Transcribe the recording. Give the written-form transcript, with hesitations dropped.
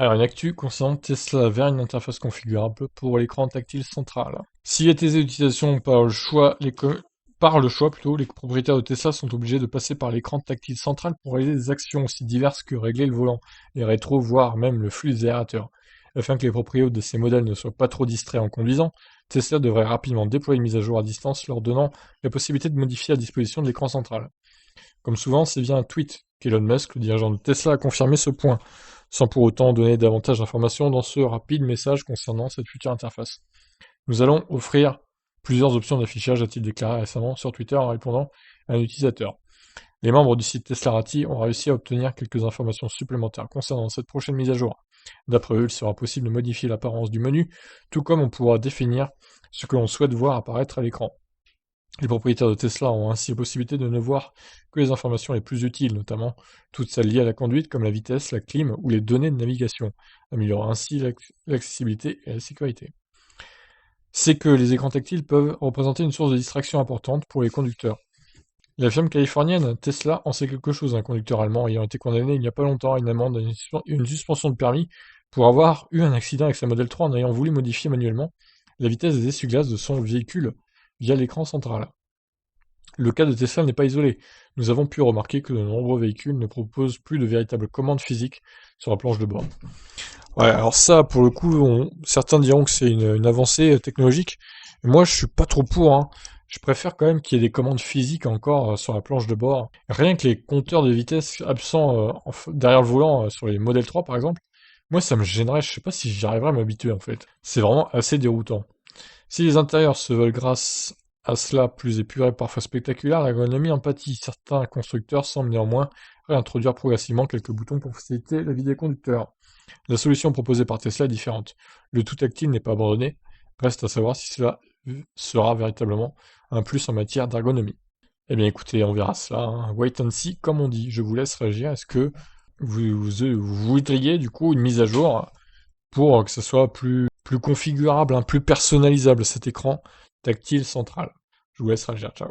Alors, une actu concernant Tesla vers une interface configurable pour l'écran tactile central. S'il est aisé d'utilisation par le choix plutôt, les propriétaires de Tesla sont obligés de passer par l'écran tactile central pour réaliser des actions aussi diverses que régler le volant, les rétros, voire même le flux des aérateurs. Afin que les propriétaires de ces modèles ne soient pas trop distraits en conduisant, Tesla devrait rapidement déployer une mise à jour à distance leur donnant la possibilité de modifier la disposition de l'écran central. Comme souvent, c'est via un tweet qu'Elon Musk, le dirigeant de Tesla, a confirmé ce point, sans pour autant donner davantage d'informations dans ce rapide message concernant cette future interface. Nous allons offrir plusieurs options d'affichage, a-t-il déclaré récemment sur Twitter en répondant à un utilisateur. Les membres du site Teslarati ont réussi à obtenir quelques informations supplémentaires concernant cette prochaine mise à jour. D'après eux, il sera possible de modifier l'apparence du menu, tout comme on pourra définir ce que l'on souhaite voir apparaître à l'écran. Les propriétaires de Tesla ont ainsi la possibilité de ne voir que les informations les plus utiles, notamment toutes celles liées à la conduite comme la vitesse, la clim ou les données de navigation, améliorant ainsi l'accessibilité et la sécurité. C'est que les écrans tactiles peuvent représenter une source de distraction importante pour les conducteurs. La firme californienne Tesla en sait quelque chose, un conducteur allemand ayant été condamné il n'y a pas longtemps à une amende et une suspension de permis pour avoir eu un accident avec sa Model 3 en ayant voulu modifier manuellement la vitesse des essuie-glaces de son véhicule via l'écran central. Le cas de Tesla n'est pas isolé. Nous avons pu remarquer que de nombreux véhicules ne proposent plus de véritables commandes physiques sur la planche de bord. Ouais, alors ça, pour le coup, certains diront que c'est une avancée technologique. Mais moi, je suis pas trop pour, hein. Je préfère quand même qu'il y ait des commandes physiques encore sur la planche de bord. Rien que les compteurs de vitesse absents derrière le volant sur les Model 3, par exemple, moi, ça me gênerait. Je sais pas si j'arriverais à m'habituer, en fait. C'est vraiment assez déroutant. Si les intérieurs se veulent grâce à cela plus épurés, parfois spectaculaires, l'ergonomie en pâtit. Certains constructeurs semblent néanmoins réintroduire progressivement quelques boutons pour faciliter la vie des conducteurs. La solution proposée par Tesla est différente. Le tout tactile n'est pas abandonné. Reste à savoir si cela sera véritablement un plus en matière d'ergonomie. Eh bien écoutez, on verra cela, hein. Wait and see, comme on dit. Je vous laisse réagir. Est-ce que vous voudriez du coup une mise à jour pour que ce soit plus configurable, plus personnalisable cet écran tactile central? Je vous laisse réagir. Ciao.